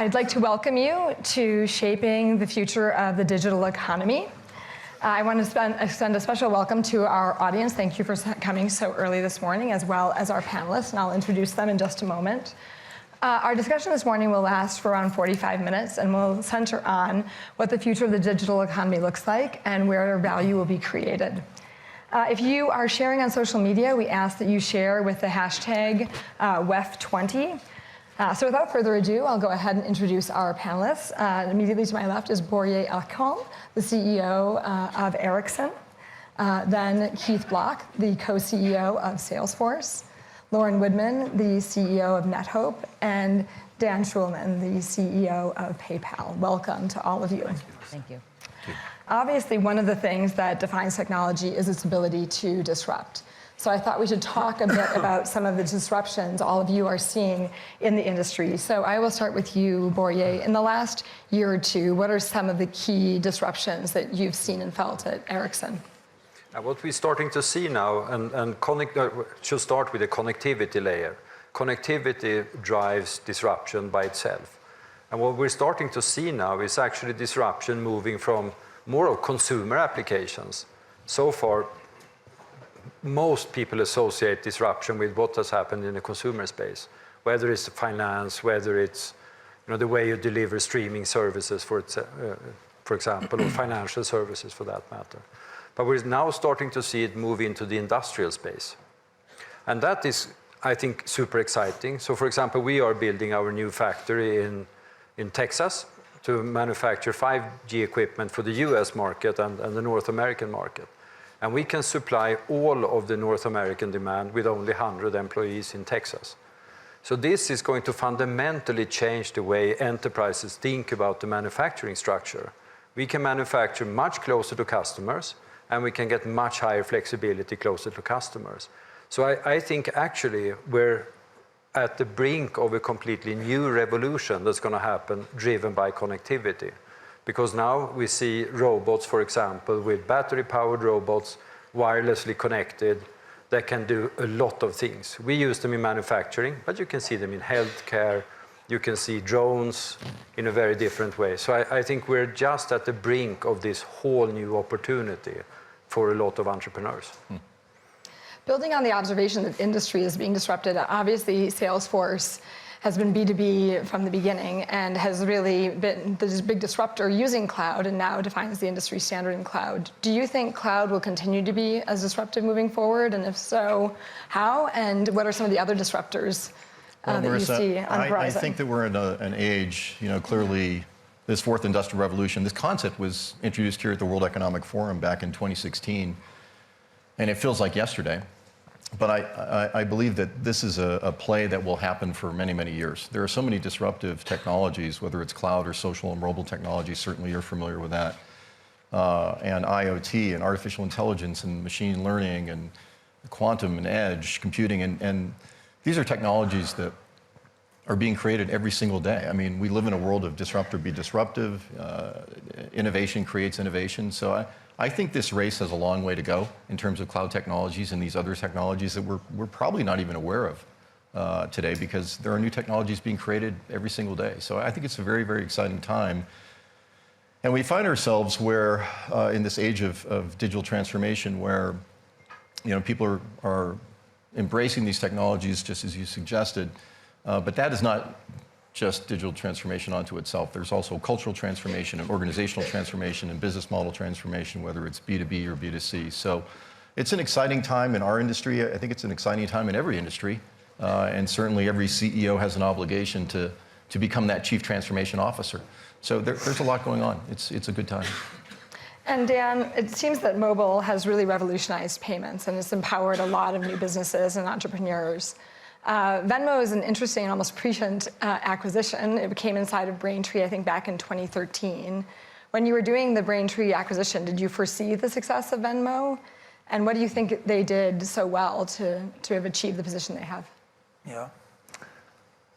I'd like to welcome you to Shaping the Future of the Digital Economy. I want to extend a special welcome to our audience. Thank you for coming so early this morning, as well as our panelists, and I'll introduce them in just a moment. Our discussion this morning will last for around 45 minutes and will center on what the future of the digital economy looks like and where value will be created. If you are sharing on social media, we ask that you share with the hashtag WEF20. So without further ado, I'll go ahead and introduce our panelists. Immediately to my left is Börje Ekholm, the CEO of Ericsson. Then Keith Block, the co-CEO of Salesforce. Lauren Woodman, the CEO of NetHope. And Dan Schulman, the CEO of PayPal. Welcome to all of you. Thank you. Obviously, one of the things that defines technology is its ability to disrupt. So I thought we should talk a bit about some of the disruptions all of you are seeing in the industry. So I will start with you, Börje. In the last year or two, what are some of the key disruptions that you've seen and felt at Ericsson? What we're starting to see now, and should start with the connectivity layer. Connectivity drives disruption by itself. And what we're starting to see now is actually disruption moving from more of consumer applications. So far, most people associate disruption with what has happened in the consumer space, whether it's finance, whether it's the way you deliver streaming services, for example, or financial services for that matter. But we're now starting to see it move into the industrial space. And that is, I think, super exciting. So for example, we are building our new factory in Texas to manufacture 5G equipment for the US market and the North American market. And we can supply all of the North American demand with only 100 employees in Texas. So this is going to fundamentally change the way enterprises think about the manufacturing structure. We can manufacture much closer to customers, and we can get much higher flexibility closer to customers. So I think actually we're at the brink of a completely new revolution that's going to happen driven by connectivity. Because now we see robots, for example, with battery-powered robots, wirelessly connected, that can do a lot of things. We use them in manufacturing, but you can see them in healthcare. You can see drones in a very different way. So I think we're just at the brink of this whole new opportunity for a lot of entrepreneurs. Building on the observation that industry is being disrupted, obviously Salesforce has been B2B from the beginning and has really been this big disruptor using cloud and now defines the industry standard in cloud. Do you think cloud will continue to be as disruptive moving forward? And if so, how? And what are some of the other disruptors that you see on the horizon? I think that we're in an age, clearly this fourth industrial revolution, this concept was introduced here at the World Economic Forum back in 2016, and it feels like yesterday. But I believe that this is a play that will happen for many, many years. There are so many disruptive technologies, whether it's cloud or social and mobile technology, certainly you're familiar with that, and IoT and artificial intelligence and machine learning and quantum and edge computing. And these are technologies that are being created every single day. I mean, we live in a world of disrupt or be disruptive. Innovation creates innovation. So I think this race has a long way to go in terms of cloud technologies and these other technologies that we're probably not even aware of today, because there are new technologies being created every single day. So I think it's a very, very exciting time. And we find ourselves where, in this age of digital transformation, where people are embracing these technologies, just as you suggested, but that is not just digital transformation onto itself. There's also cultural transformation and organizational transformation and business model transformation, whether it's B2B or B2C. So it's an exciting time in our industry. I think it's an exciting time in every industry. And certainly every CEO has an obligation to become that chief transformation officer. So there's a lot going on. It's a good time. And Dan, it seems that mobile has really revolutionized payments and it's empowered a lot of new businesses and entrepreneurs. Venmo is an interesting and almost prescient acquisition. It came inside of Braintree, I think, back in 2013. When you were doing the Braintree acquisition, did you foresee the success of Venmo? And what do you think they did so well to have achieved the position they have? Yeah.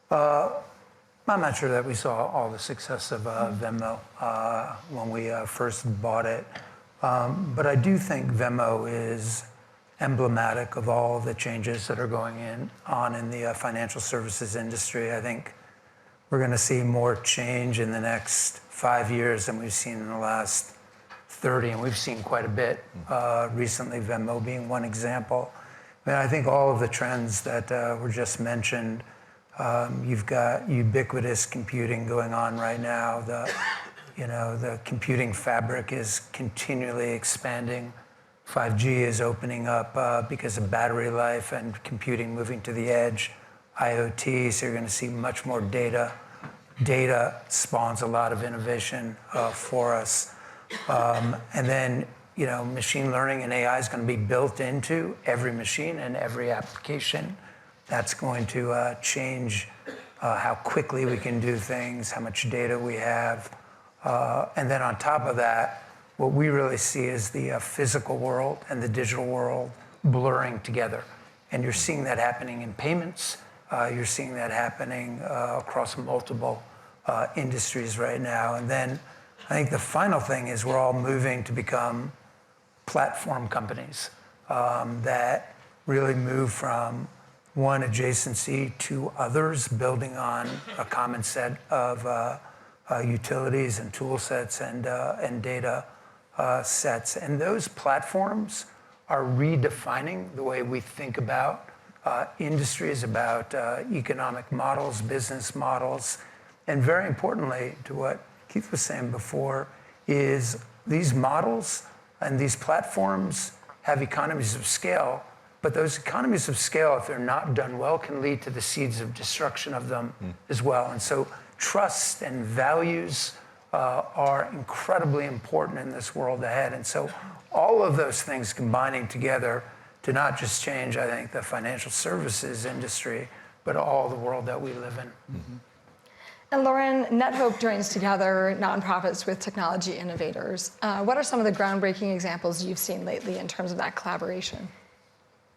I'm not sure that we saw all the success of Venmo when we first bought it. But I do think Venmo is emblematic of all the changes that are going on in the financial services industry. I think we're going to see more change in the next 5 years than we've seen in the last 30, and we've seen quite a bit recently, Venmo being one example. And I think all of the trends that were just mentioned, you've got ubiquitous computing going on right now. The computing fabric is continually expanding. 5G is opening up because of battery life and computing moving to the edge. IoT, so you're going to see much more data. Data spawns a lot of innovation for us. And then, machine learning and AI is going to be built into every machine and every application. That's going to change how quickly we can do things, how much data we have. And then on top of that, what we really see is the physical world and the digital world blurring together. And you're seeing that happening in payments. You're seeing that happening across multiple industries right now. And then I think the final thing is we're all moving to become platform companies that really move from one adjacency to others, building on a common set of utilities and tool sets and data sets. And those platforms are redefining the way we think about industries, about economic models, business models. And very importantly, to what Keith was saying before, is these models and these platforms have economies of scale, but those economies of scale, if they're not done well, can lead to the seeds of destruction of them as well. And so trust and values are incredibly important in this world ahead. And so all of those things combining together to not just change, I think, the financial services industry, but all the world that we live in. Mm-hmm. And Lauren, NetHope joins together nonprofits with technology innovators. What are some of the groundbreaking examples you've seen lately in terms of that collaboration?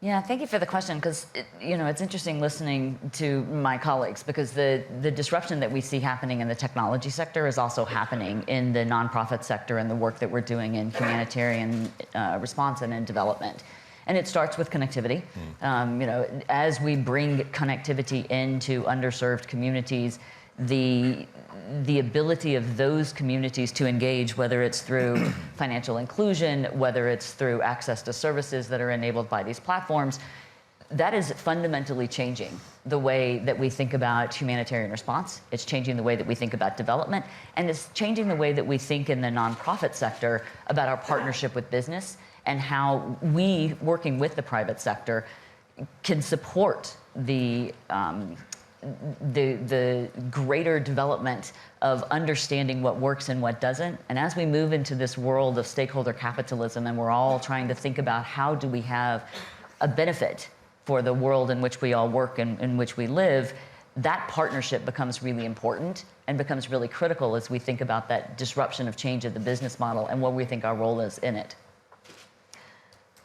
Yeah, thank you for the question, because it's interesting listening to my colleagues, because the disruption that we see happening in the technology sector is also happening in the nonprofit sector and the work that we're doing in humanitarian response and in development. And it starts with connectivity. As we bring connectivity into underserved communities, the ability of those communities to engage, whether it's through financial inclusion, whether it's through access to services that are enabled by these platforms, that is fundamentally changing the way that we think about humanitarian response. It's changing the way that we think about development, and it's changing the way that we think in the nonprofit sector about our partnership with business and how we, working with the private sector, can support the greater development of understanding what works and what doesn't. And as we move into this world of stakeholder capitalism, and we're all trying to think about how do we have a benefit for the world in which we all work and in which we live, that partnership becomes really important and becomes really critical as we think about that disruption of change of the business model and what we think our role is in it.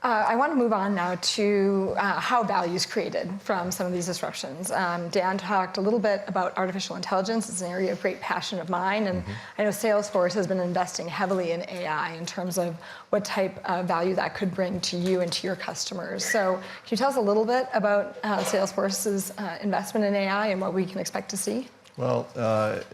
I want to move on now to how value is created from some of these disruptions. Dan talked a little bit about artificial intelligence. It's an area of great passion of mine, and I know Salesforce has been investing heavily in AI in terms of what type of value that could bring to you and to your customers. So can you tell us a little bit about Salesforce's investment in AI and what we can expect to see? Well,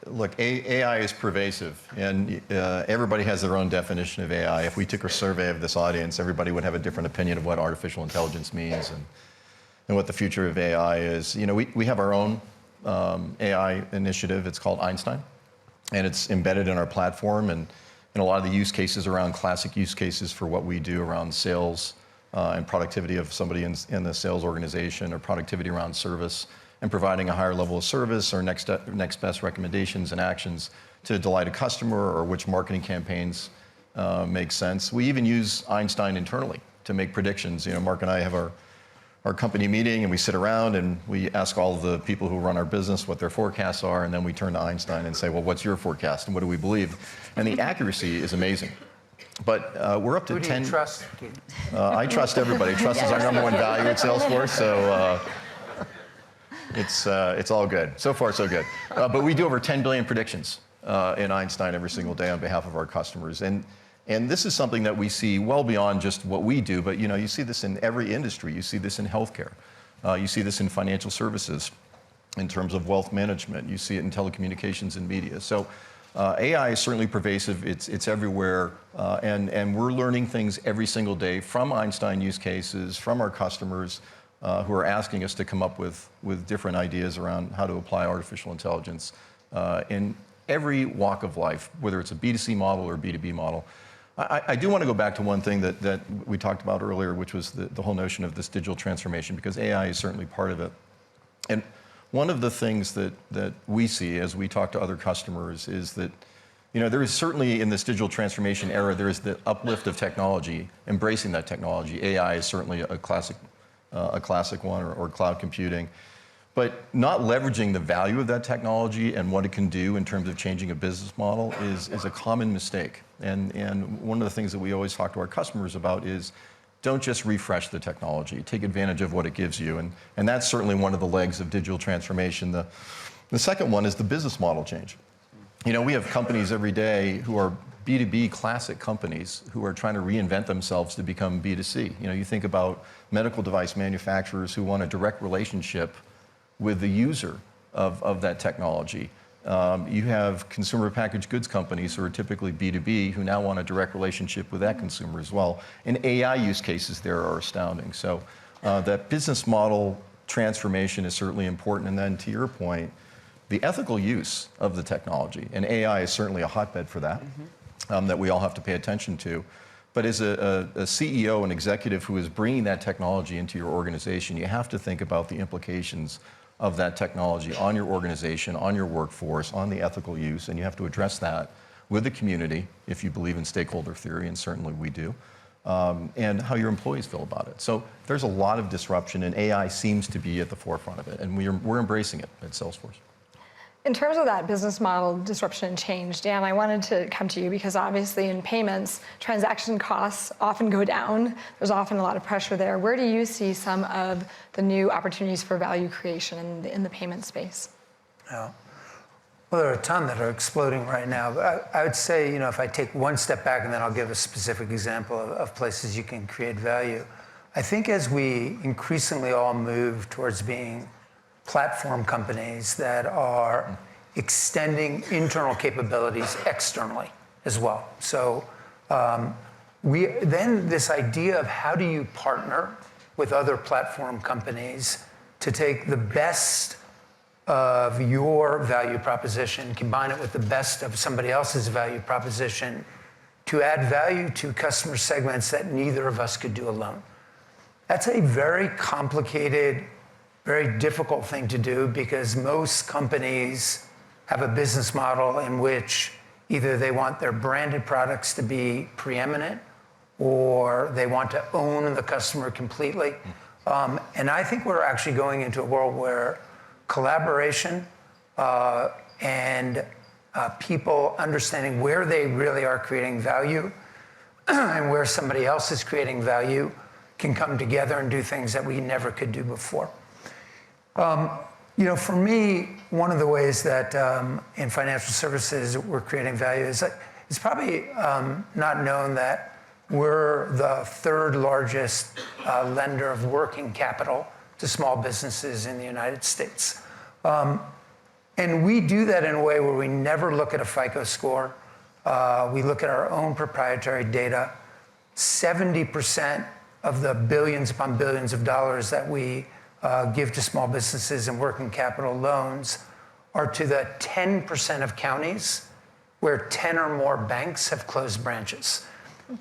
look, AI is pervasive, and everybody has their own definition of AI. If we took a survey of this audience, everybody would have a different opinion of what artificial intelligence means and what the future of AI is. We have our own AI initiative. It's called Einstein, and it's embedded in our platform, and a lot of the use cases around classic use cases for what we do around sales and productivity of somebody in the sales organization, or productivity around service, and providing a higher level of service or next best recommendations and actions to delight a customer, or which marketing campaigns make sense. We even use Einstein internally to make predictions. Mark and I have our company meeting, and we sit around and we ask all of the people who run our business what their forecasts are, and then we turn to Einstein and say, well, what's your forecast and what do we believe? And the accuracy is amazing. But we're up to 10. Who do you trust? I trust everybody. Trust is our number one value at Salesforce, so it's all good. So far, so good. But we do over 10 billion predictions in Einstein every single day on behalf of our customers. And this is something that we see well beyond just what we do, but you see this in every industry. You see this in healthcare. You see this in financial services. in terms of wealth management. You see it in telecommunications and media. So AI is certainly pervasive. It's everywhere. And we're learning things every single day from Einstein use cases, from our customers who are asking us to come up with different ideas around how to apply artificial intelligence in every walk of life, whether it's a B2C model or B2B model. I do want to go back to one thing that we talked about earlier, which was the whole notion of this digital transformation, because AI is certainly part of it. And one of the things that we see as we talk to other customers is that, there is certainly in this digital transformation era, there is the uplift of technology, embracing that technology. AI is certainly a classic one, or cloud computing. But not leveraging the value of that technology and what it can do in terms of changing a business model is a common mistake. And one of the things that we always talk to our customers about is don't just refresh the technology, take advantage of what it gives you. And that's certainly one of the legs of digital transformation. The second one is the business model change. We have companies every day who are B2B classic companies who are trying to reinvent themselves to become B2C. You think about medical device manufacturers who want a direct relationship with the user of that technology. You have consumer packaged goods companies who are typically B2B who now want a direct relationship with that consumer as well. And AI use cases there are astounding. So that business model transformation is certainly important. And then to your point, the ethical use of the technology, and AI is certainly a hotbed for that, that we all have to pay attention to. But as a CEO, an executive who is bringing that technology into your organization, you have to think about the implications of that technology on your organization, on your workforce, on the ethical use, and you have to address that with the community, if you believe in stakeholder theory, and certainly we do, and how your employees feel about it. So there's a lot of disruption, and AI seems to be at the forefront of it, and we're embracing it at Salesforce. In terms of that business model disruption and change, Dan, I wanted to come to you because obviously in payments, transaction costs often go down. There's often a lot of pressure there. Where do you see some of the new opportunities for value creation in the payment space? Yeah. Well, there are a ton that are exploding right now. But I would say, if I take one step back and then I'll give a specific example of places you can create value. I think as we increasingly all move towards being platform companies that are extending internal capabilities externally as well. So then this idea of how do you partner with other platform companies to take the best of your value proposition, combine it with the best of somebody else's value proposition to add value to customer segments that neither of us could do alone. That's a very complicated, very difficult thing to do because most companies have a business model in which either they want their branded products to be preeminent or they want to own the customer completely. And I think we're actually going into a world where collaboration and people understanding where they really are creating value and where somebody else is creating value can come together and do things that we never could do before. For me, one of the ways that in financial services we're creating value is that it's probably not known that we're the third largest lender of working capital to small businesses in the United States. And we do that in a way where we never look at a FICO score. We look at our own proprietary data. 70% of the billions upon billions of dollars that we give to small businesses and working capital loans are to the 10% of counties where 10 or more banks have closed branches.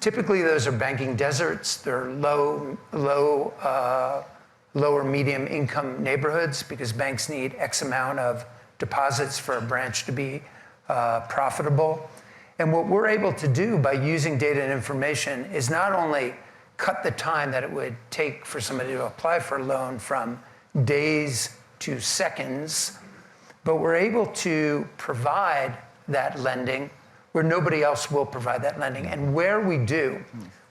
Typically, those are banking deserts. They're lower medium income neighborhoods because banks need X amount of deposits for a branch to be profitable. And what we're able to do by using data and information is not only cut the time that it would take for somebody to apply for a loan from days to seconds, but we're able to provide that lending where nobody else will provide that lending. And where we do,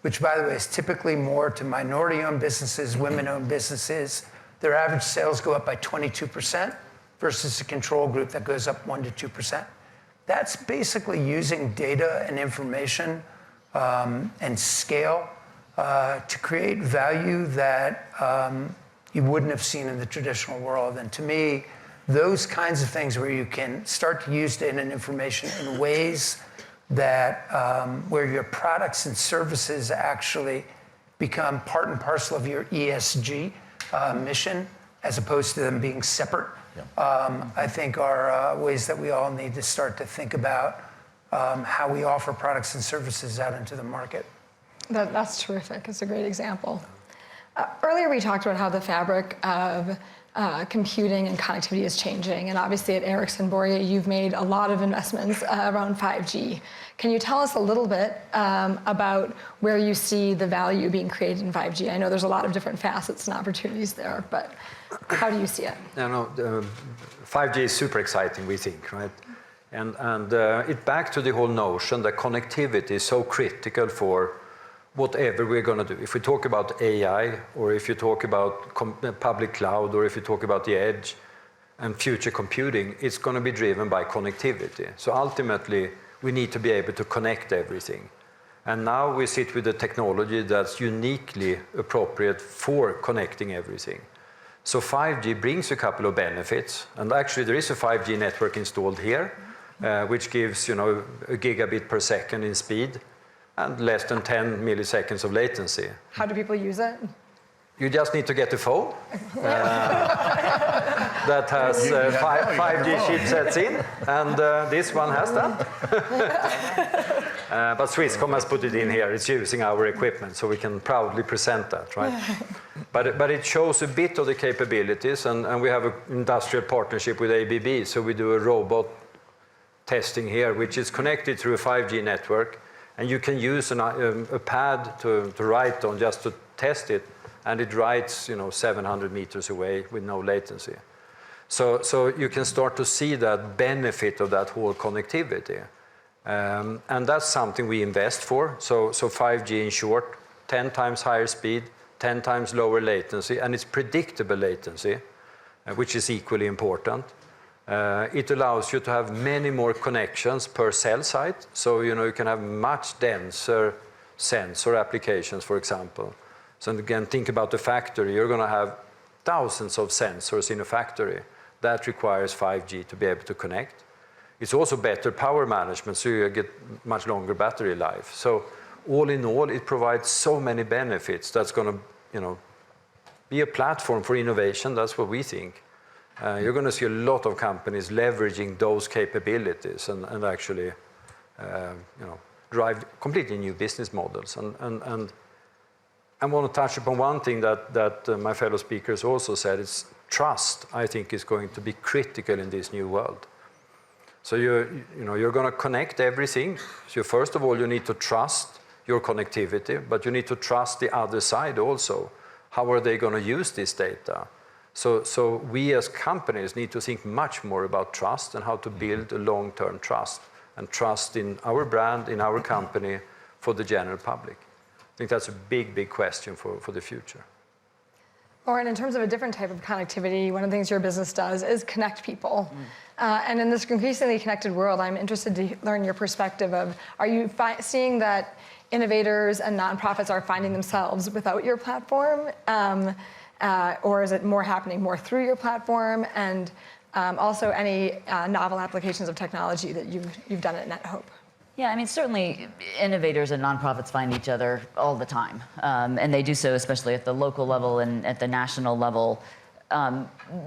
which by the way is typically more to minority-owned businesses, women-owned businesses, their average sales go up by 22% versus a control group that goes up 1% to 2%. That's basically using data and information and scale to create value that you wouldn't have seen in the traditional world. And to me, those kinds of things where you can start to use data and information in ways that where your products and services actually become part and parcel of your ESG mission, as opposed to them being separate, I think are ways that we all need to start to think about how we offer products and services out into the market. That's terrific. It's a great example. Earlier we talked about how the fabric of computing and connectivity is changing, and obviously at Ericsson Boria, you've made a lot of investments around 5G. Can you tell us a little bit about where you see the value being created in 5G? I know there's a lot of different facets and opportunities there, but how do you see it? 5G is super exciting, we think, right? And it back to the whole notion that connectivity is so critical for whatever we're going to do. If we talk about AI, or if you talk about public cloud, or if you talk about the edge and future computing, it's going to be driven by connectivity. So ultimately, we need to be able to connect everything. And now we sit with a technology that's uniquely appropriate for connecting everything. So 5G brings a couple of benefits. And actually, there is a 5G network installed here, which gives, a gigabit per second in speed and less than 10 milliseconds of latency. How do people use it? You just need to get a phone that has 5G chipsets in, and this one has that. But Swisscom has put it in here. It's using our equipment, so we can proudly present that, right? But it shows a bit of the capabilities, and we have an industrial partnership with ABB, so we do a robot testing here, which is connected through a 5G network, and you can use a pad to write on just to test it, and it writes 700 meters away with no latency. So you can start to see that benefit of that whole connectivity. And that's something we invest for. So 5G in short, 10 times higher speed, 10 times lower latency, and it's predictable latency, which is equally important. It allows you to have many more connections per cell site. So you can have much denser sensor applications, for example. So again, think about the factory. You're going to have thousands of sensors in a factory. That requires 5G to be able to connect. It's also better power management, so you get much longer battery life. So all in all, it provides so many benefits. That's going to be a platform for innovation. That's what we think. You're going to see a lot of companies leveraging those capabilities and actually drive completely new business models. And I want to touch upon one thing that my fellow speakers also said. It's trust, I think, is going to be critical in this new world. So you're going to connect everything. So first of all, you need to trust your connectivity, but you need to trust the other side also. How are they going to use this data? So we as companies need to think much more about trust and how to build a long-term trust, and trust in our brand, in our company, for the general public. I think that's a big, big question for the future. Lauren, in terms of a different type of connectivity, one of the things your business does is connect people. And in this increasingly connected world, I'm interested to learn your perspective of, are you seeing that innovators and nonprofits are finding themselves without your platform? Or is it more happening more through your platform? And also any novel applications of technology that you've done at NetHope? Yeah, I mean, certainly innovators and nonprofits find each other all the time. And they do so especially at the local level and at the national level.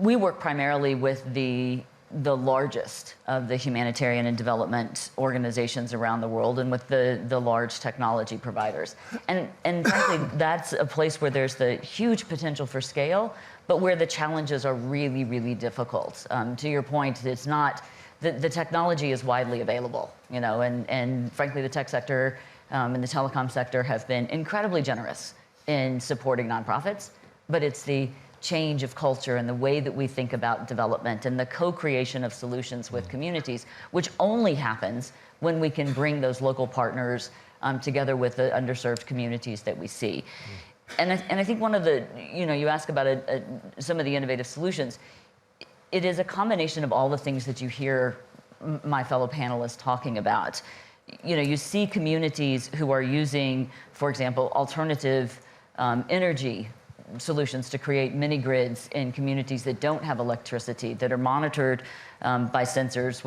We work primarily with the largest of the humanitarian and development organizations around the world, and with the large technology providers. And frankly, that's a place where there's the huge potential for scale, but where the challenges are really, really difficult. To your point, it's not, the technology is widely available, and frankly, the tech sector and the telecom sector have been incredibly generous in supporting nonprofits, but it's the change of culture and the way that we think about development and the co-creation of solutions with communities, which only happens when we can bring those local partners together with the underserved communities that we see. And I think one of the, you ask about some of the innovative solutions, it is a combination of all the things that you hear my fellow panelists talking about. You see communities who are using, for example, alternative energy solutions to create mini grids in communities that don't have electricity, that are monitored by sensors,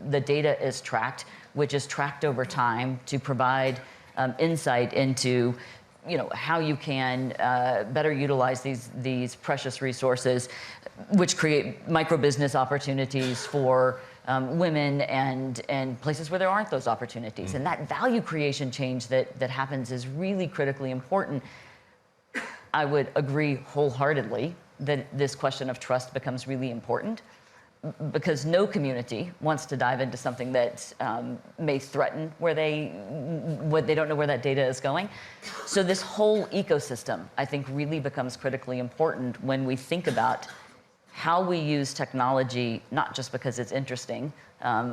the data is tracked, which is tracked over time to provide insight into how you can better utilize these precious resources, which create micro-business opportunities for women and places where there aren't those opportunities. And that value creation change that happens is really critically important. I would agree wholeheartedly that this question of trust becomes really important, because no community wants to dive into something that may threaten where they don't know where that data is going. So this whole ecosystem, I think, really becomes critically important when we think about how we use technology, not just because it's interesting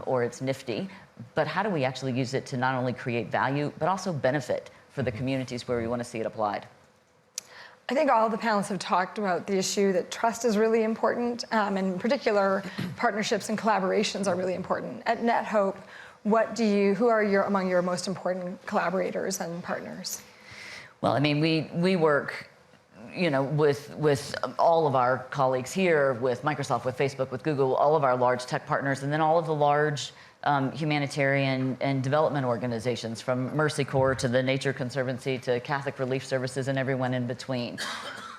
or it's nifty, but how do we actually use it to not only create value, but also benefit for the communities where we want to see it applied. I think all the panelists have talked about the issue that trust is really important, and in particular, partnerships and collaborations are really important. At NetHope, who are among your most important collaborators and partners? Well, I mean, we work, with all of our colleagues here, with Microsoft, with Facebook, with Google, all of our large tech partners, and then all of the large humanitarian and development organizations, from Mercy Corps to the Nature Conservancy to Catholic Relief Services and everyone in between.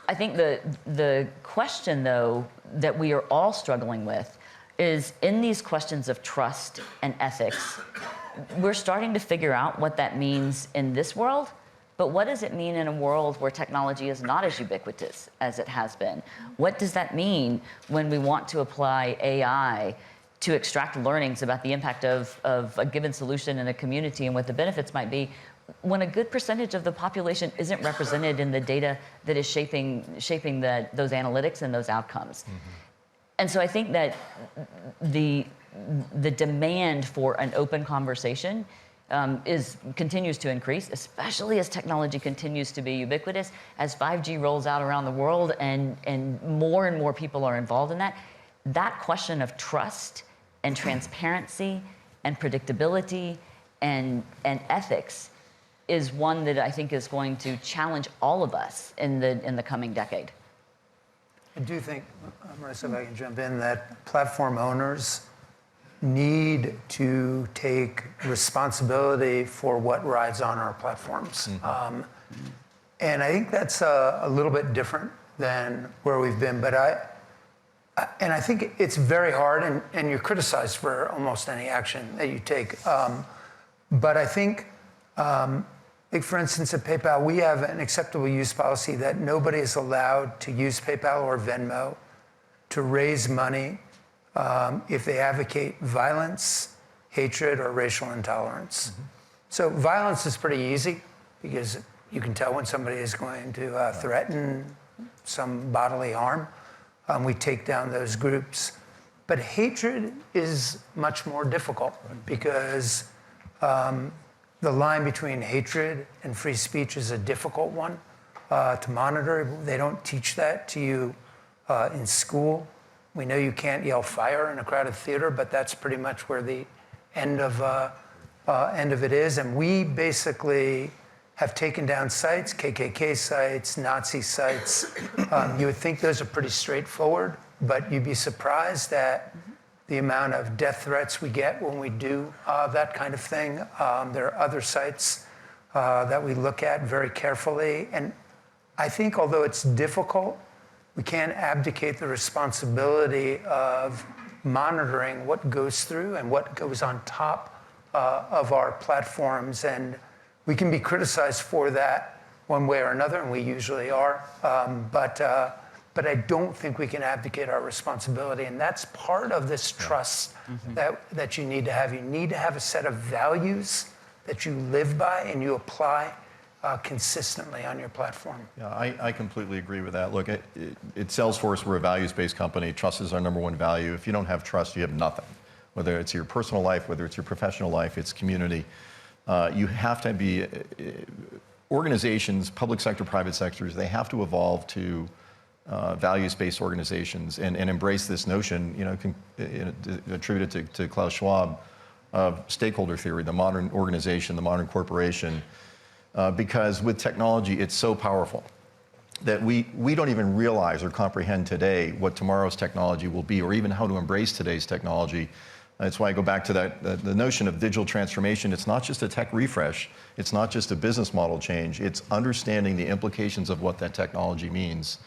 I think the question, though, that we are all struggling with is, in these questions of trust and ethics, we're starting to figure out what that means in this world, but what does it mean in a world where technology is not as ubiquitous as it has been? What does that mean when we want to apply AI to extract learnings about the impact of a given solution in a community and what the benefits might be, when a good percentage of the population isn't represented in the data that is shaping those analytics and those outcomes? And so I think that the demand for an open conversation continues to increase, especially as technology continues to be ubiquitous, as 5G rolls out around the world and more people are involved in that. That question of trust and transparency and predictability and ethics is one that I think is going to challenge all of us in the coming decade. I do think, Marissa, if I can jump in, that platform owners need to take responsibility for what rides on our platforms. And I think that's a little bit different than where we've been, but I think it's very hard, and you're criticized for almost any action that you take. But I think, like for instance, at PayPal, we have an acceptable use policy that nobody is allowed to use PayPal or Venmo to raise money if they advocate violence, hatred, or racial intolerance. So violence is pretty easy, because you can tell when somebody is going to threaten some bodily harm. We take down those groups. But hatred is much more difficult, because the line between hatred and free speech is a difficult one to monitor. They don't teach that to you in school. We know you can't yell fire in a crowded theater, but that's pretty much where the end of it is. And we basically have taken down sites, KKK sites, Nazi sites. You would think those are pretty straightforward, but you'd be surprised at the amount of death threats we get when we do that kind of thing. There are other sites that we look at very carefully. And I think, although it's difficult, we can't abdicate the responsibility of monitoring what goes through and what goes on top of our platforms. And we can be criticized for that one way or another, and we usually are. But I don't think we can abdicate our responsibility. And that's part of this trust that you need to have. You need to have a set of values that you live by and you apply consistently on your platform. Yeah, I completely agree with that. Look, at Salesforce, we're a values-based company. Trust is our #1 value. If you don't have trust, you have nothing. Whether it's your personal life, whether it's your professional life, it's community. You have to be, organizations, public sector, private sectors, they have to evolve to values-based organizations and embrace this notion, attributed to Klaus Schwab, of stakeholder theory, the modern organization, the modern corporation. Because with technology, it's so powerful. that we don't even realize or comprehend today what tomorrow's technology will be, or even how to embrace today's technology. That's why I go back to the notion of digital transformation. It's not just a tech refresh. It's not just a business model change. It's understanding the implications of what that technology means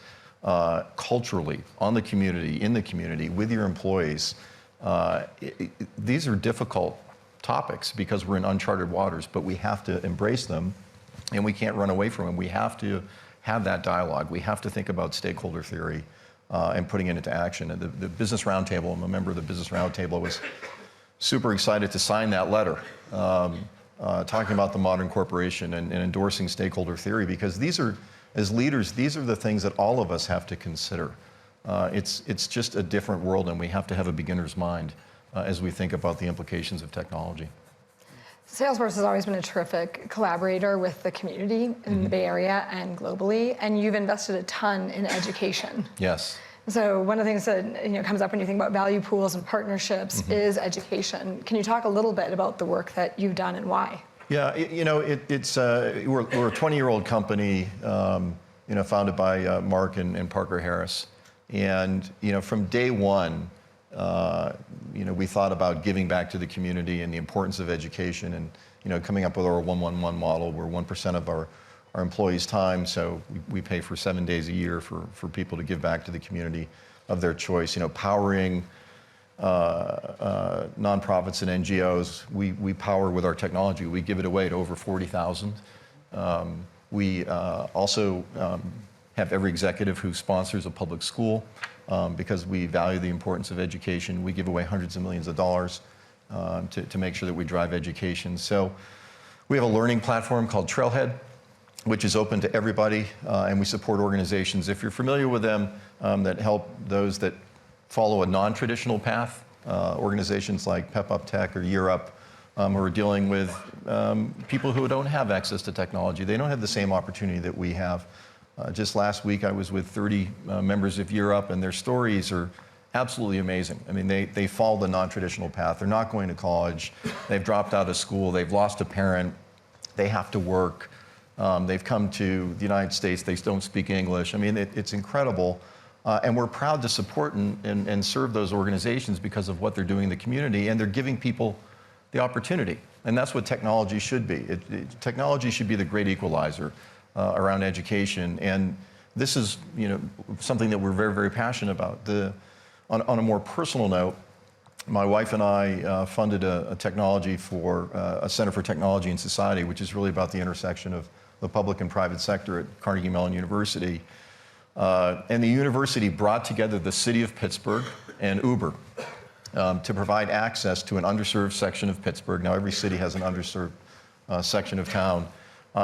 culturally, on the community, in the community, with your employees. These are difficult topics because we're in uncharted waters, but we have to embrace them, and we can't run away from them. We have to have that dialogue. We have to think about stakeholder theory and putting it into action. And the Business Roundtable, I'm a member of the Business Roundtable, I was super excited to sign that letter talking about the modern corporation and endorsing stakeholder theory, because these are, as leaders, these are the things that all of us have to consider. It's just a different world, and we have to have a beginner's mind as we think about the implications of technology. Salesforce has always been a terrific collaborator with the community in the Bay Area and globally, and you've invested a ton in education. Yes. So one of the things that comes up when you think about value pools and partnerships is education. Can you talk a little bit about the work that you've done and why? Yeah, we're a 20-year-old company, founded by Mark and Parker Harris, and from day one, we thought about giving back to the community and the importance of education, and coming up with our 1-1-1 model, where 1% of our employees' time, so we pay for 7 days a year for people to give back to the community of their choice. Powering nonprofits and NGOs, we power with our technology. We give it away to over 40,000. We also have every executive who sponsors a public school. Because we value the importance of education. We give away hundreds of millions of dollars to make sure that we drive education. So we have a learning platform called Trailhead, which is open to everybody, and we support organizations, if you're familiar with them, that help those that follow a non-traditional path, organizations like Pep Up Tech or Year Up, who are dealing with people who don't have access to technology. They don't have the same opportunity that we have. Just last week, I was with 30 members of Year Up, and their stories are absolutely amazing. I mean, they follow the non-traditional path. They're not going to college. They've dropped out of school. They've lost a parent. They have to work. They've come to the United States. They don't speak English. I mean, it's incredible. And we're proud to support and serve those organizations because of what they're doing in the community, and they're giving people the opportunity. And that's what technology should be. Technology should be the great equalizer around education, and this is something that we're very, very passionate about. On a more personal note, my wife and I funded a technology for a Center for Technology and Society, which is really about the intersection of the public and private sector at Carnegie Mellon University. And the university brought together the city of Pittsburgh and Uber to provide access to an underserved section of Pittsburgh. Now, every city has an underserved section of town.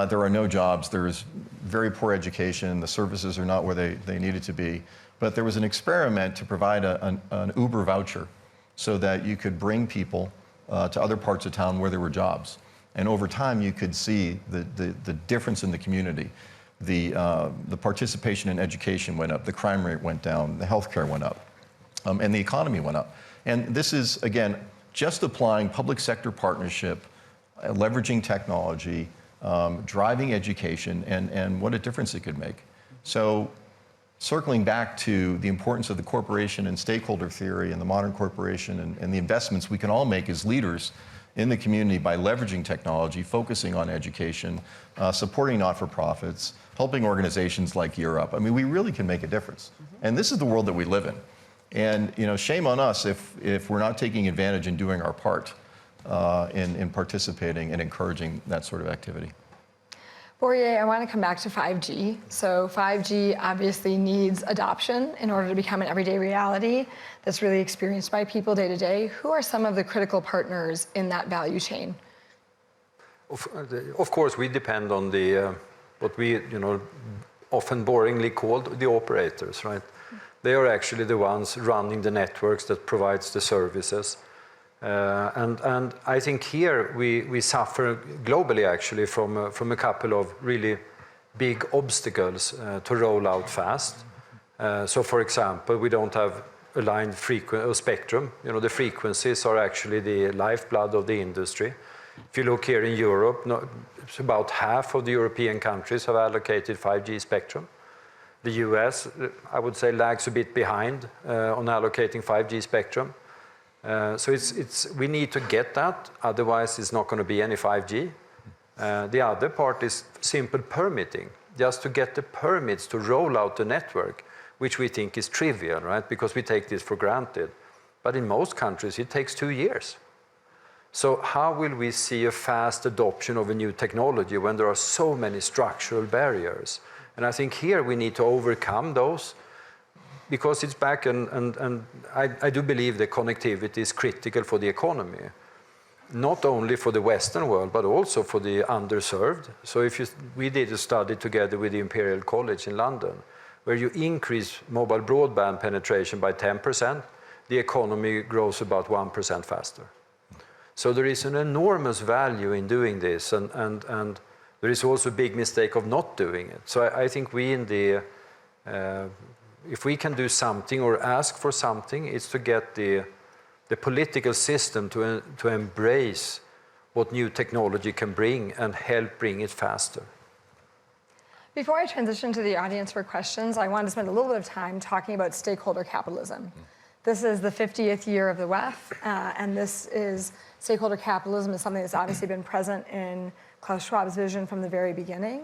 There are no jobs, there is very poor education, the services are not where they needed to be. But there was an experiment to provide an Uber voucher so that you could bring people to other parts of town where there were jobs. And over time, you could see the difference in the community. The participation in education went up, the crime rate went down, the healthcare went up, and the economy went up. And this is, again, just applying public sector partnership, leveraging technology, driving education, and what a difference it could make. So circling back to the importance of the corporation and stakeholder theory and the modern corporation and the investments we can all make as leaders in the community by leveraging technology, focusing on education, supporting not-for-profits, helping organizations like Year Up. I mean, we really can make a difference. And this is the world that we live in. And shame on us if we're not taking advantage and doing our part in participating and encouraging that sort of activity. Bourye, I want to come back to 5G. So 5G obviously needs adoption in order to become an everyday reality that's really experienced by people day to day. Who are some of the critical partners in that value chain? Of course, we depend on the what we often boringly called the operators, right? They are actually the ones running the networks that provides the services. And I think here we suffer globally actually from a couple of really big obstacles to roll out fast. So for example, we don't have aligned spectrum. The frequencies are actually the lifeblood of the industry. If you look here in Europe, it's about half of the European countries have allocated 5G spectrum. The US, I would say, lags a bit behind on allocating 5G spectrum. So we need to get that, otherwise it's not going to be any 5G. The other part is simple permitting, just to get the permits to roll out the network, which we think is trivial, right? Because we take this for granted. But in most countries, it takes 2 years. So how will we see a fast adoption of a new technology when there are so many structural barriers? And I think here we need to overcome those, because it's back, and I do believe that connectivity is critical for the economy, not only for the Western world, but also for the underserved. So we did a study together with the Imperial College in London, where you increase mobile broadband penetration by 10%, the economy grows about 1% faster. So there is an enormous value in doing this, and there is also a big mistake of not doing it. So I think if we can do something or ask for something, it's to get the political system to embrace what new technology can bring and help bring it faster. Before I transition to the audience for questions, I wanted to spend a little bit of time talking about stakeholder capitalism. This is the 50th year of the WEF, and stakeholder capitalism is something that's obviously been present in Klaus Schwab's vision from the very beginning.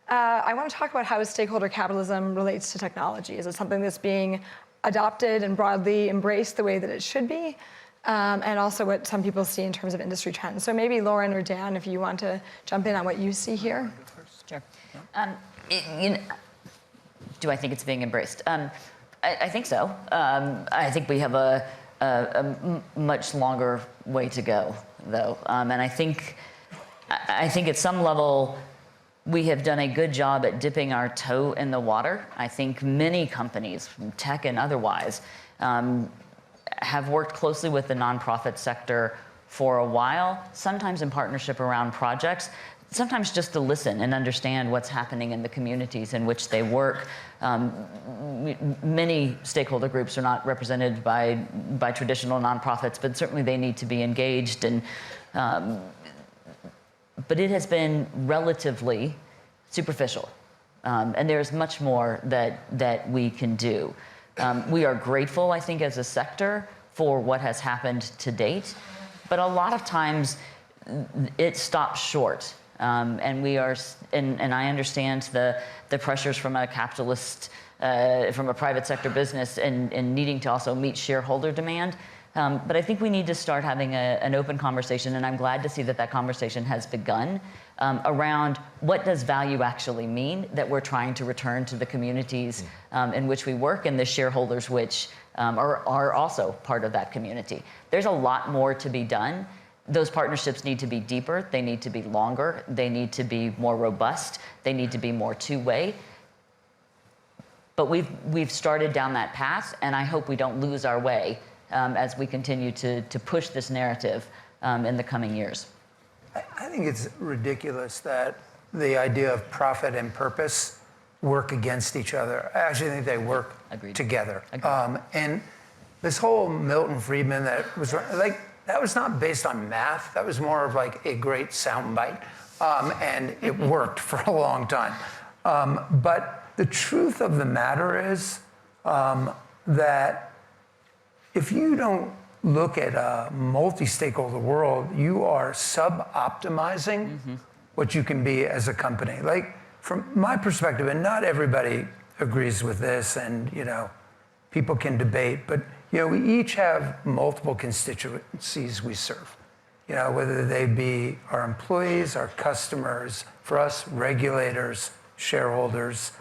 I want to talk about how stakeholder capitalism relates to technology. Is it something that's being adopted and broadly embraced the way that it should be? And also what some people see in terms of industry trends. So maybe Lauren or Dan, if you want to jump in on what you see here. Sure. Do I think it's being embraced? I think so. I think we have a much longer way to go, though. And I think at some level, we have done a good job at dipping our toe in the water. I think many companies, tech and otherwise, have worked closely with the nonprofit sector for a while, sometimes in partnership around projects, sometimes just to listen and understand what's happening in the communities in which they work. Many stakeholder groups are not represented by traditional nonprofits, but certainly they need to be engaged. But it has been relatively superficial, and there's much more that we can do. We are grateful, I think, as a sector for what has happened to date, but a lot of times it stops short. And I understand the pressures from a capitalist, from a private sector business, and needing to also meet shareholder demand. But I think we need to start having an open conversation, and I'm glad to see that conversation has begun around what does value actually mean that we're trying to return to the communities in which we work, and the shareholders which are also part of that community. There's a lot more to be done. Those partnerships need to be deeper, they need to be longer, they need to be more robust, they need to be more two-way. But we've started down that path, and I hope we don't lose our way as we continue to push this narrative in the coming years. I think it's ridiculous that the idea of profit and purpose work against each other. I actually think they work together. And this whole Milton Friedman that was not based on math. That was more of like a great soundbite, and it worked for a long time. But the truth of the matter is that if you don't look at a multi-stakeholder world, you are sub-optimizing what you can be as a company. Like, from my perspective, and not everybody agrees with this, and people can debate, but we each have multiple constituencies we serve. Whether they be our employees, our customers, for us, regulators, shareholders.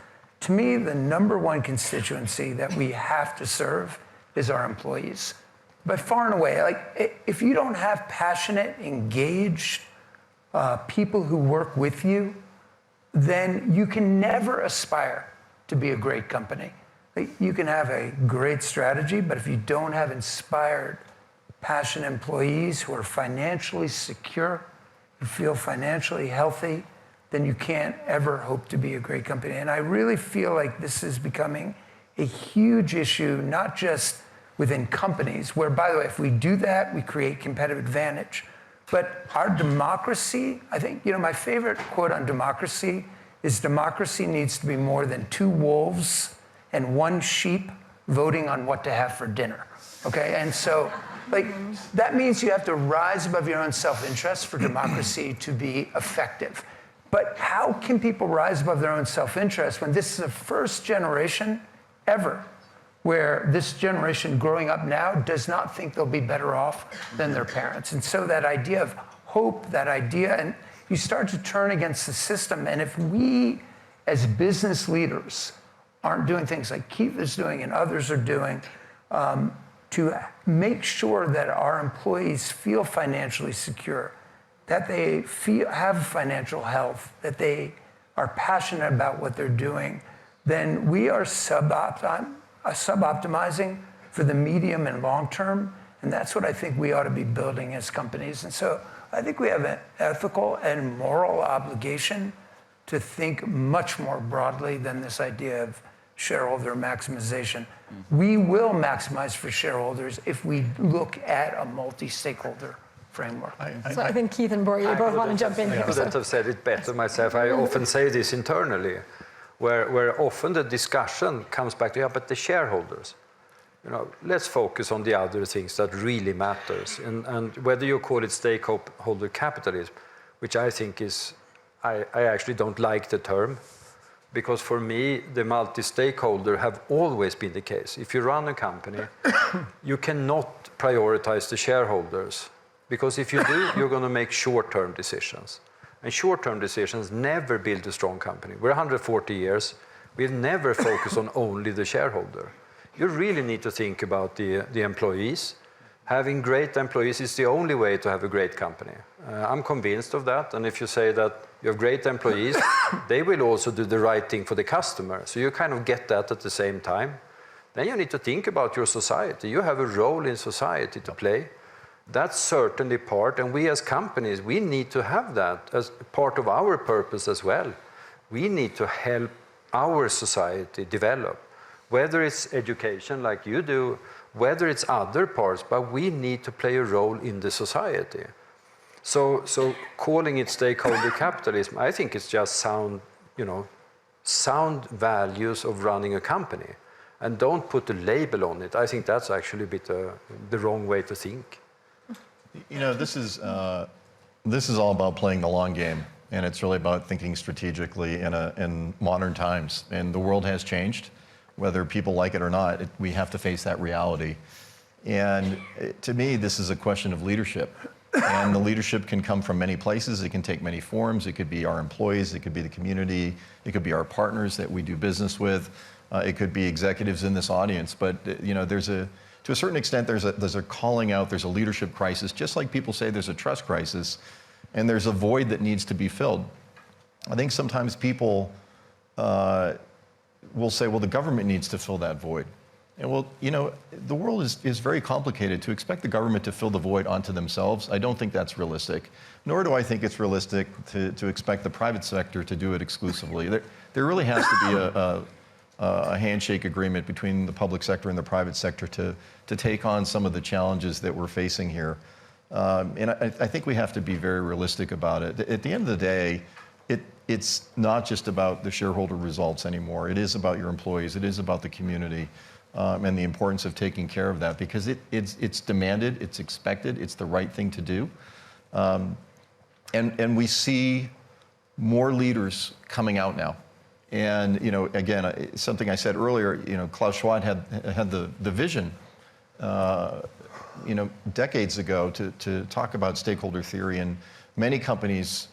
To me, the number one constituency that we have to serve is our employees. By far and away, if you don't have passionate, engaged people who work with you, then you can never aspire to be a great company. You can have a great strategy, but if you don't have inspired, passionate employees who are financially secure, who feel financially healthy, then you can't ever hope to be a great company. And I really feel like this is becoming a huge issue, not just within companies, where, by the way, if we do that, we create competitive advantage. But our democracy, I think, my favorite quote on democracy is democracy needs to be more than 2 wolves and 1 sheep voting on what to have for dinner, okay? And so, like, that means you have to rise above your own self-interest for democracy to be effective. But how can people rise above their own self-interest when this is the first generation ever where this generation growing up now does not think they'll be better off than their parents? And so that idea of hope, that idea, and you start to turn against the system. And if we, as business leaders, aren't doing things like Keith is doing and others are doing to make sure that our employees feel financially secure, that they have financial health, that they are passionate about what they're doing, then we are sub-optimizing for the medium and long term. And that's what I think we ought to be building as companies. And so I think we have an ethical and moral obligation to think much more broadly than this idea of shareholder maximization. We will maximize for shareholders if we look at a multi-stakeholder framework. So I think Keith and Bori, you both want to jump in here. I couldn't have said it better myself. I often say this internally, where often the discussion comes back to, yeah, but the shareholders. You know, let's focus on the other things that really matters. And whether you call it stakeholder capitalism, which I think is, I actually don't like the term, because for me, the multi-stakeholder have always been the case. If you run a company, you cannot prioritize the shareholders, because if you do, you're going to make short-term decisions. And short-term decisions never build a strong company. We're 140 years. We've never focused on only the shareholder. You really need to think about the employees. Having great employees is the only way to have a great company. I'm convinced of that. And if you say that you have great employees, they will also do the right thing for the customer. So you kind of get that at the same time. Then you need to think about your society. You have a role in society to play. That's certainly part, and we as companies, we need to have that as part of our purpose as well. We need to help our society develop, whether it's education like you do, whether it's other parts, but we need to play a role in the society. So calling it stakeholder capitalism, I think it's just sound values of running a company. And don't put a label on it. I think that's actually a bit the wrong way to think. You know, this is all about playing the long game, and it's really about thinking strategically in modern times. And the world has changed, whether people like it or not. We have to face that reality. And to me, this is a question of leadership. And the leadership can come from many places. It can take many forms. It could be our employees. It could be the community. It could be our partners that we do business with. It could be executives in this audience. But you know, to a certain extent, there's a calling out, there's a leadership crisis, just like people say there's a trust crisis, and there's a void that needs to be filled. I think sometimes people will say, well, the government needs to fill that void. And well, you know, the world is very complicated. To expect the government to fill the void onto themselves, I don't think that's realistic. Nor do I think it's realistic to expect the private sector to do it exclusively. There really has to be a handshake agreement between the public sector and the private sector to take on some of the challenges that we're facing here. And I think we have to be very realistic about it. At the end of the day, it's not just about the shareholder results anymore. It is about your employees. It is about the community and the importance of taking care of that, because it's demanded, it's expected, it's the right thing to do. And we see more leaders coming out now. And you know, again, something I said earlier, you know, Klaus Schwab had the vision, you know, decades ago to talk about stakeholder theory, and many companies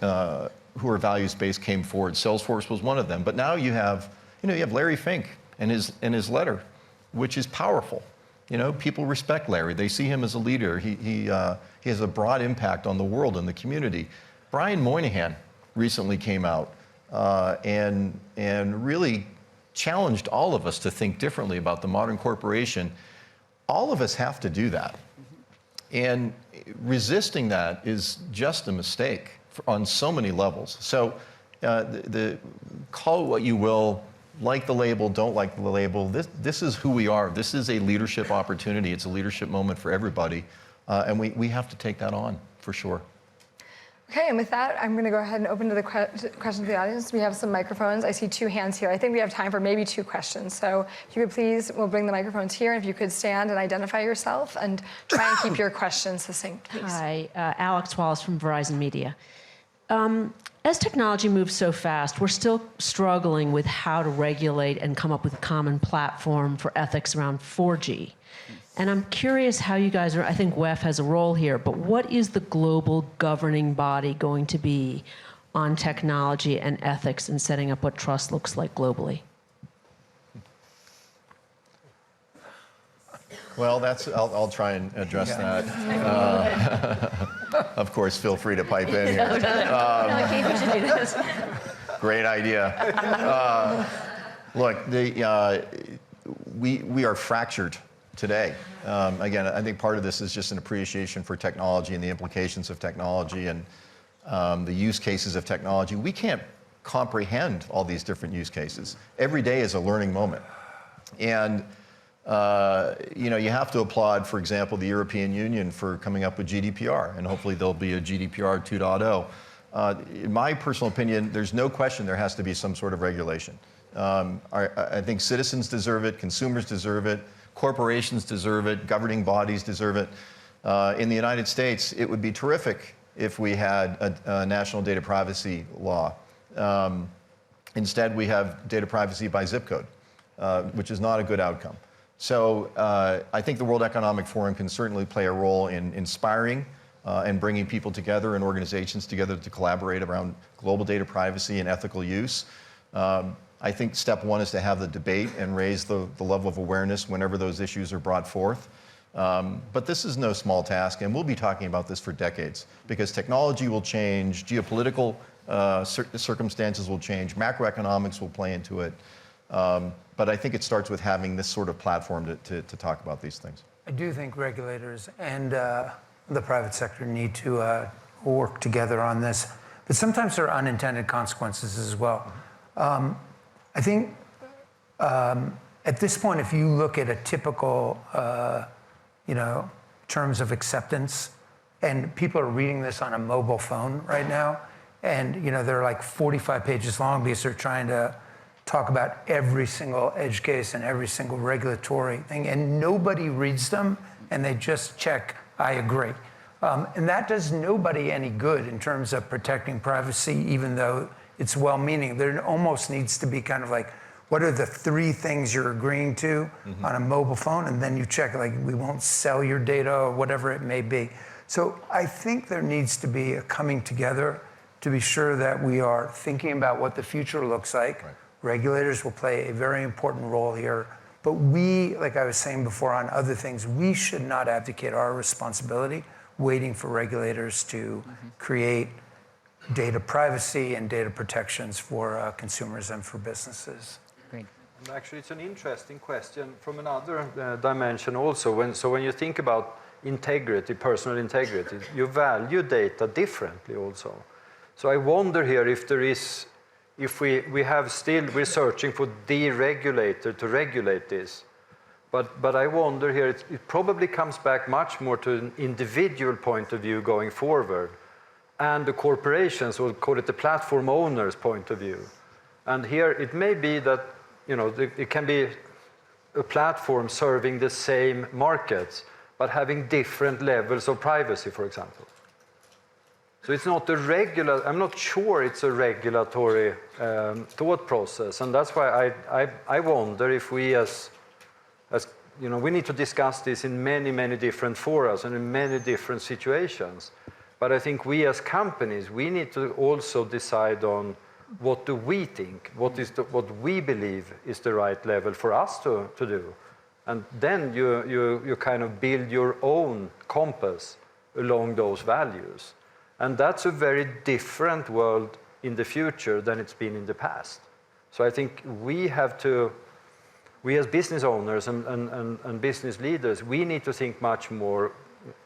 who are values-based came forward. Salesforce was one of them. But now you have Larry Fink and his letter, which is powerful. You know, people respect Larry. They see him as a leader. He has a broad impact on the world and the community. Brian Moynihan recently came out and really challenged all of us to think differently about the modern corporation. All of us have to do that. And resisting that is just a mistake on so many levels. So call it what you will, like the label, don't like the label. This is who we are. This is a leadership opportunity. It's a leadership moment for everybody. And we have to take that on, for sure. Okay, and with that, I'm going to go ahead and open to the questions of the audience. We have some microphones. I see 2 hands here. I think we have time for maybe 2 questions. So if you could please, we'll bring the microphones here. If you could stand and identify yourself and try and keep your questions succinct, please. Hi, Alex Wallace from Verizon Media. As technology moves so fast, we're still struggling with how to regulate and come up with a common platform for ethics around 4G. And I'm curious how you guys are, I think WEF has a role here, but what is the global governing body going to be on technology and ethics and setting up what trust looks like globally? Well, I'll try and address that. Of course, feel free to pipe in here. Keith, we should do this. Great idea. Look, we are fractured today. Again, I think part of this is just an appreciation for technology and the implications of technology and the use cases of technology. We can't comprehend all these different use cases. Every day is a learning moment. And you have to applaud, for example, the European Union for coming up with GDPR, and hopefully there'll be a GDPR 2.0. In my personal opinion, there's no question there has to be some sort of regulation. I think citizens deserve it, consumers deserve it, corporations deserve it, governing bodies deserve it. In the United States, it would be terrific if we had a national data privacy law. Instead, we have data privacy by zip code, which is not a good outcome. So I think the World Economic Forum can certainly play a role in inspiring and bringing people together and organizations together to collaborate around global data privacy and ethical use. I think step 1 is to have the debate and raise the level of awareness whenever those issues are brought forth. But this is no small task, and we'll be talking about this for decades because technology will change, geopolitical circumstances will change, macroeconomics will play into it. But I think it starts with having this sort of platform to talk about these things. I do think regulators and the private sector need to work together on this. But sometimes there are unintended consequences as well. I think at this point, if you look at a typical, terms of acceptance, and people are reading this on a mobile phone right now, and they're like 45 pages long because they're trying to talk about every single edge case and every single regulatory thing, and nobody reads them, and they just check, I agree. And that does nobody any good in terms of protecting privacy, even though it's well-meaning. There almost needs to be kind of like, what are the 3 things you're agreeing to on a mobile phone? And then you check, like, we won't sell your data or whatever it may be. So I think there needs to be a coming together to be sure that we are thinking about what the future looks like. Right. Regulators will play a very important role here. But we, like I was saying before on other things, we should not abdicate our responsibility waiting for regulators to create data privacy and data protections for consumers and for businesses. Great. And actually, it's an interesting question from another dimension also. When you think about integrity, personal integrity, you value data differently also. So I wonder here if there is, if we're searching for the regulator to regulate this. But I wonder here, it probably comes back much more to an individual point of view going forward, and the corporations, we'll call it the platform owners' point of view. And here it may be that it can be a platform serving the same markets, but having different levels of privacy, for example. So it's not I'm not sure it's a regulatory thought process, and that's why I wonder if we we need to discuss this in many, many different forums and in many different situations. But I think we as companies, we need to also decide on what do we think, what we believe is the right level for us to do. And then you kind of build your own compass along those values. And that's a very different world in the future than it's been in the past. So I think we as business owners and business leaders, we need to think much more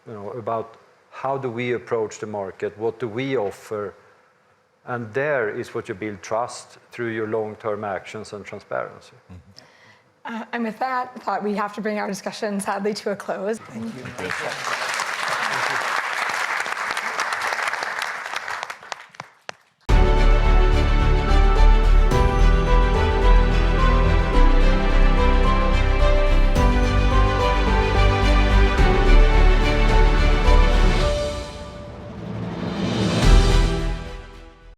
about how do we approach the market, what do we offer, and there is what you build trust through your long-term actions and transparency. And with that, I thought we have to bring our discussion sadly to a close. Thank you.